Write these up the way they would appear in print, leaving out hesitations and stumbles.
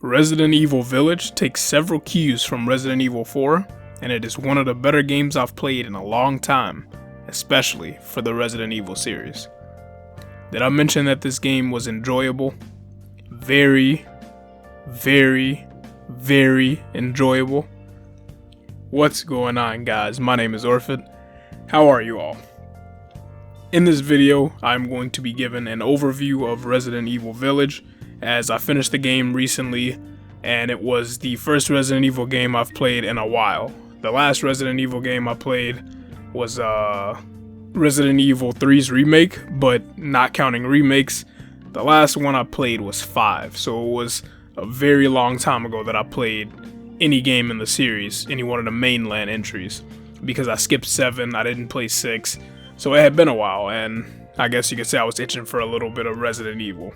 Resident Evil Village takes several cues from Resident Evil 4, and it is one of the better games I've played in a long time, especially for the Resident Evil series. Did I mention that this game was enjoyable? Very, very, very enjoyable. What's going on, guys? My name is Orphid. How are you all? In this video, I'm going to be given an overview of Resident Evil Village, as I finished the game recently, and it was the first Resident Evil game I've played in a while. The last Resident Evil game I played was Resident Evil 3's remake, but not counting remakes, the last one I played was 5, so it was a very long time ago that I played any game in the series, any one of the mainland entries, because I skipped 7, I didn't play 6, so it had been a while, and I guess you could say I was itching for a little bit of Resident Evil.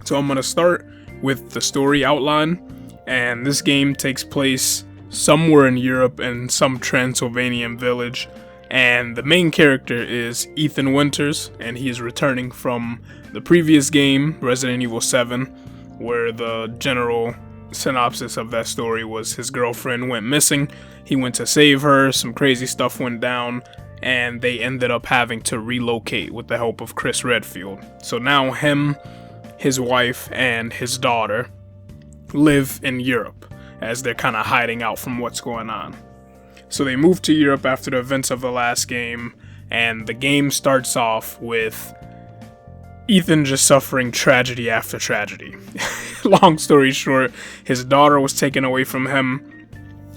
So I'm going to start with the story outline, and this game takes place somewhere in Europe in some Transylvanian village, and the main character is Ethan Winters, and he is returning from the previous game, Resident Evil 7, where the general synopsis of that story was his girlfriend went missing, he went to save her, some crazy stuff went down, and they ended up having to relocate with the help of Chris Redfield. So now him, his wife, and his daughter live in Europe as they're kind of hiding out from what's going on. So they move to Europe after the events of the last game, and the game starts off with Ethan just suffering tragedy after tragedy. Long story short, his daughter was taken away from him,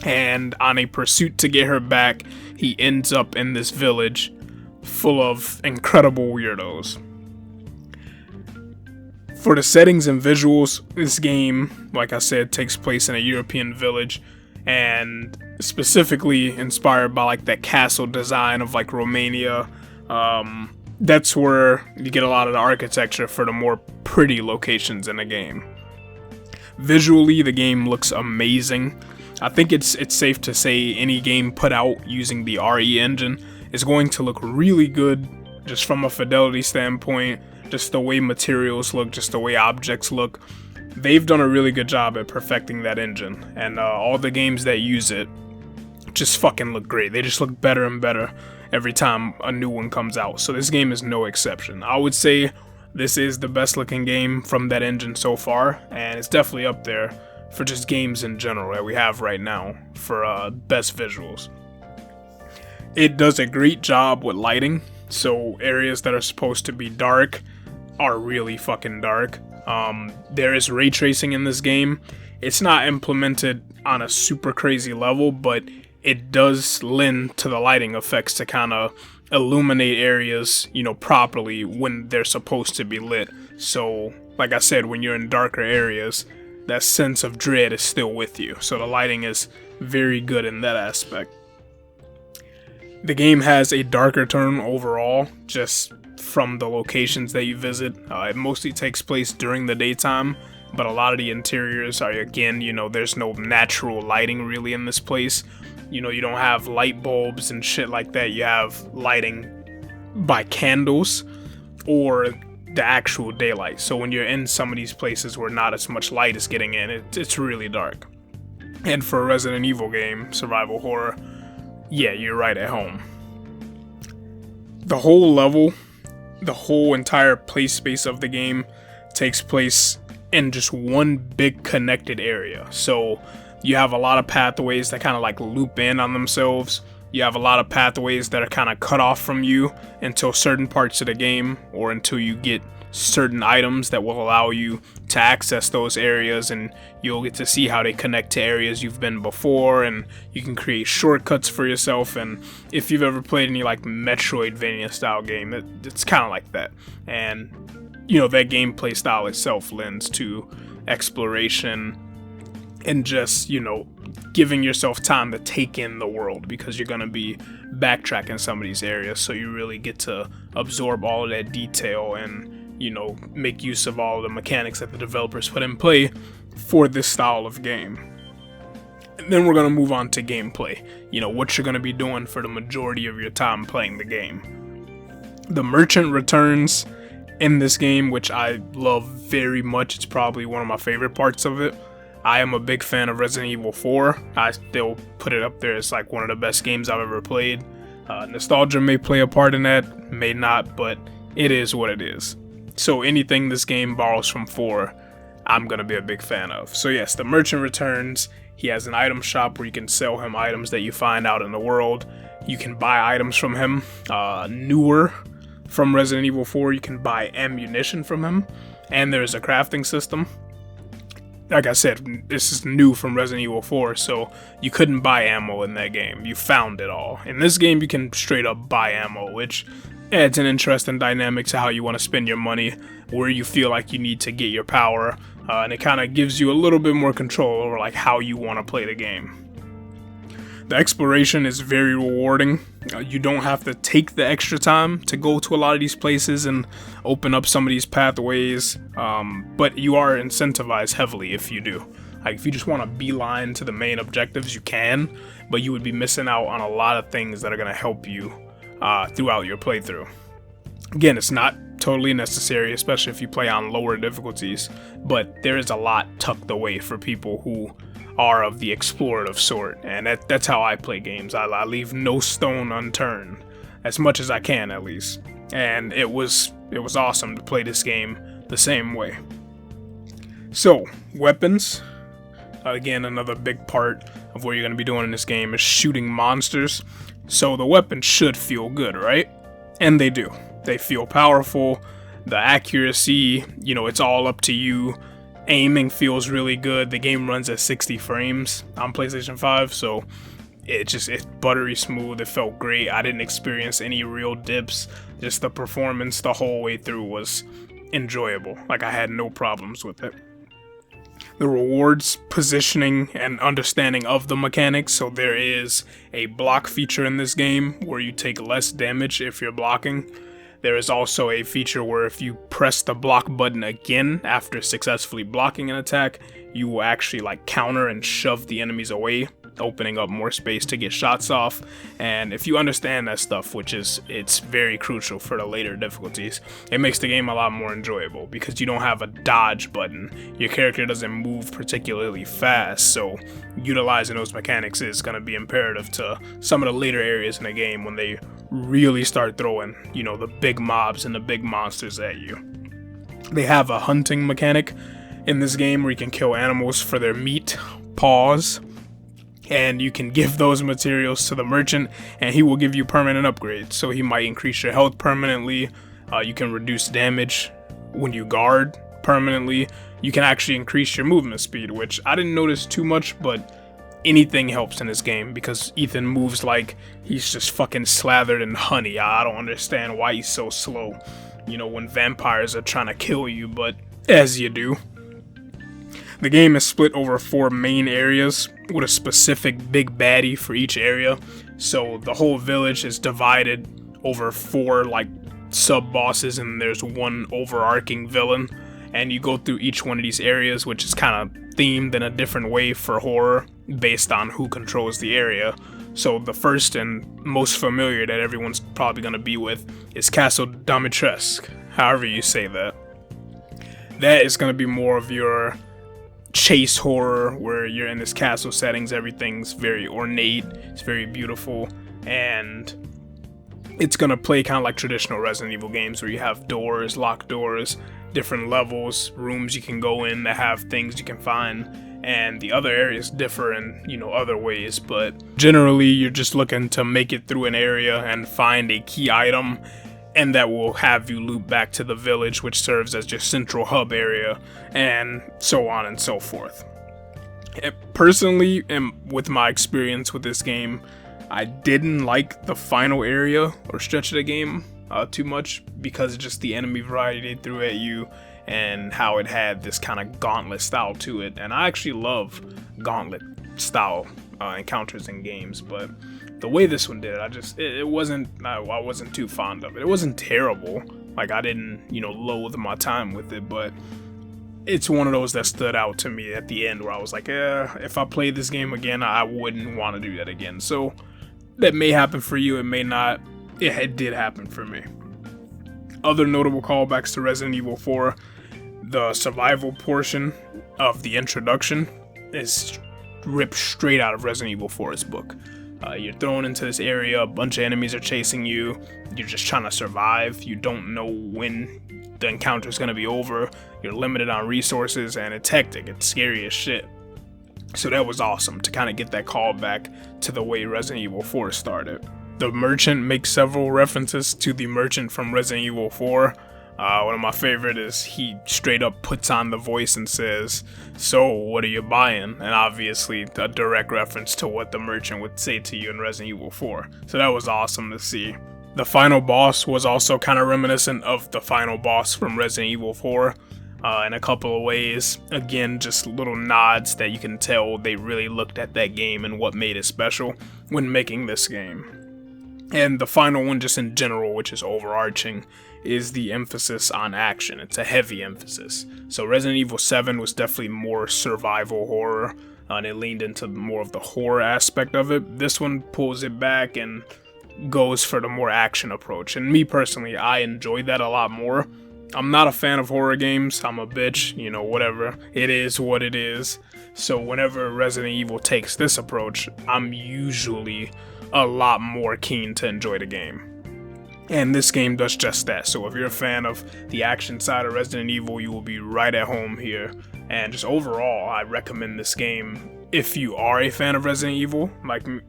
and on a pursuit to get her back, he ends up in this village full of incredible weirdos. For the settings and visuals, this game, like I said, takes place in a European village, and specifically inspired by like that castle design of like Romania. That's where you get a lot of the architecture for the more pretty locations in the game. Visually, the game looks amazing. I think it's safe to say any game put out using the RE engine is going to look really good, just from a fidelity standpoint, just the way materials look, just the way objects look. They've done a really good job at perfecting that engine, and all the games that use it just fucking look great. They just look better and better every time a new one comes out, so this game is no exception. I would say this is the best looking game from that engine so far, and it's definitely up there for just games in general that we have right now for best visuals. It does a great job with lighting, so areas that are supposed to be dark are really fucking dark. There is ray tracing in this game. It's not implemented on a super crazy level, but it does lend to the lighting effects to kind of illuminate areas, properly when they're supposed to be lit. So, like I said, when you're in darker areas, that sense of dread is still with you. So the lighting is very good in that aspect. The game has a darker tone overall, just from the locations that you visit. It mostly takes place during the daytime, but a lot of the interiors are, again, there's no natural lighting really in this place. You don't have light bulbs and shit like that. You have lighting by candles or the actual daylight. So when you're in some of these places where not as much light is getting in, it's really dark. And for a Resident Evil game, survival horror, yeah, you're right at home. The whole level, the whole entire play space of the game takes place in just one big connected area. So you have a lot of pathways that kind of like loop in on themselves. You have a lot of pathways that are kind of cut off from you until certain parts of the game, or until you get certain items that will allow you to access those areas, and you'll get to see how they connect to areas you've been before, and you can create shortcuts for yourself. And if you've ever played any like Metroidvania style game, it's kind of like that. And that gameplay style itself lends to exploration and just giving yourself time to take in the world, because you're going to be backtracking some of these areas, so you really get to absorb all of that detail and make use of all of the mechanics that the developers put in play for this style of game. And then we're going to move on to gameplay, what you're going to be doing for the majority of your time playing the game. The merchant returns in this game, which I love very much. It's probably one of my favorite parts of it. I am a big fan of Resident Evil 4. I still put it up there as like one of the best games I've ever played. Nostalgia may play a part in that, may not, but it is what it is. So anything this game borrows from 4, I'm going to be a big fan of. So yes, the merchant returns. He has an item shop where you can sell him items that you find out in the world. You can buy items from him. Newer from Resident Evil 4, you can buy ammunition from him. And there's a crafting system. Like I said, this is new from Resident Evil 4, so you couldn't buy ammo in that game. You found it all. In this game, you can straight up buy ammo, which adds an interesting dynamic to how you want to spend your money, where you feel like you need to get your power, and it kind of gives you a little bit more control over like how you want to play the game. The exploration is very rewarding. You don't have to take the extra time to go to a lot of these places and open up some of these pathways, but you are incentivized heavily if you do. Like if you just want to beeline to the main objectives, you can, but you would be missing out on a lot of things that are going to help you throughout your playthrough. Again, it's not totally necessary, especially if you play on lower difficulties, but there is a lot tucked away for people who are of the explorative sort, and that's how I play games. I leave no stone unturned, as much as I can at least. And it was awesome to play this game the same way. So, weapons. Again, another big part of what you're going to be doing in this game is shooting monsters. So the weapons should feel good, right? And they do. They feel powerful. The accuracy, it's all up to you. Aiming feels really good. The game runs at 60 frames on PlayStation 5, so it's buttery smooth. It felt great. I didn't experience any real dips. Just the performance the whole way through was enjoyable. Like I had no problems with it. The rewards, positioning, and understanding of the mechanics. So there is a block feature in this game where you take less damage if you're blocking. There is also a feature where if you press the block button again after successfully blocking an attack, you will actually like counter and shove the enemies away, opening up more space to get shots off. And if you understand that stuff, it's very crucial for the later difficulties, it makes the game a lot more enjoyable because you don't have a dodge button. Your character doesn't move particularly fast, so utilizing those mechanics is going to be imperative to some of the later areas in the game when they really start throwing, the big mobs and the big monsters at you. They have a hunting mechanic in this game where you can kill animals for their meat, paws, and you can give those materials to the merchant and he will give you permanent upgrades. So he might increase your health permanently, you can reduce damage when you guard permanently, you can actually increase your movement speed, which I didn't notice too much, but anything helps in this game because Ethan moves like he's just fucking slathered in honey. I don't understand why he's so slow, when vampires are trying to kill you, but as you do. The game is split over 4 main areas with a specific big baddie for each area. So the whole village is divided over 4 like sub bosses and there's one overarching villain. And you go through each one of these areas, which is kind of themed in a different way for horror based on who controls the area. So the first and most familiar that everyone's probably going to be with is Castle Dimitrescu, however you say that. That is going to be more of your chase horror where you're in this castle settings, everything's very ornate, it's very beautiful, and it's going to play kind of like traditional Resident Evil games where you have doors, locked doors, different levels, rooms you can go in that have things you can find, and the other areas differ in, other ways, but generally you're just looking to make it through an area and find a key item, and that will have you loop back to the village, which serves as your central hub area, and so on and so forth. Personally, and with my experience with this game, I didn't like the final area or stretch of the game too much because of just the enemy variety they threw at you and how it had this kind of gauntlet style to it. And I actually love gauntlet style encounters in games, but the way this one did it, I wasn't too fond of it. It wasn't terrible. Like I didn't, loathe my time with it, but it's one of those that stood out to me at the end where I was like, if I played this game again, I wouldn't want to do that again. So that may happen for you, it may not. It did happen for me. Other notable callbacks to Resident Evil 4, the survival portion of the introduction is ripped straight out of Resident Evil 4's book. You're thrown into this area, a bunch of enemies are chasing you, you're just trying to survive, you don't know when the encounter is going to be over, you're limited on resources, and it's hectic, it's scary as shit. So that was awesome to kind of get that call back to the way Resident Evil 4 started. The merchant makes several references to the merchant from Resident Evil 4. One of my favorite is he straight up puts on the voice and says, "So, what are you buying?" And obviously a direct reference to what the merchant would say to you in Resident Evil 4. So that was awesome to see. The final boss was also kind of reminiscent of the final boss from Resident Evil 4 in a couple of ways. Again, just little nods that you can tell they really looked at that game and what made it special when making this game. And the final one, just in general, which is overarching, is the emphasis on action. It's a heavy emphasis. So Resident Evil 7 was definitely more survival horror, and it leaned into more of the horror aspect of it. This one pulls it back and goes for the more action approach. And me personally, I enjoyed that a lot more. I'm not a fan of horror games. I'm a bitch, whatever. It is what it is. So whenever Resident Evil takes this approach, I'm usually a lot more keen to enjoy the game. And this game does just that. So if you're a fan of the action side of Resident Evil, you will be right at home here. And just overall, I recommend this game if you are a fan of Resident Evil,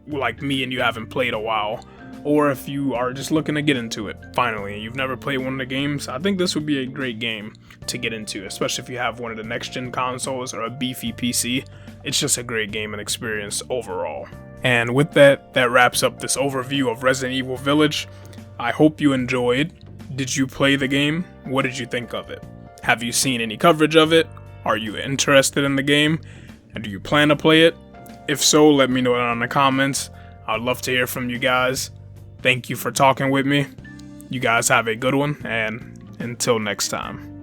like me, and you haven't played a while. Or if you are just looking to get into it, finally, and you've never played one of the games, I think this would be a great game to get into, especially if you have one of the next-gen consoles or a beefy PC. It's just a great game and experience overall. And with that, that wraps up this overview of Resident Evil Village. I hope you enjoyed. Did you play the game? What did you think of it? Have you seen any coverage of it? Are you interested in the game? And do you plan to play it? If so, let me know down in the comments. I'd love to hear from you guys. Thank you for talking with me. You guys have a good one, and until next time.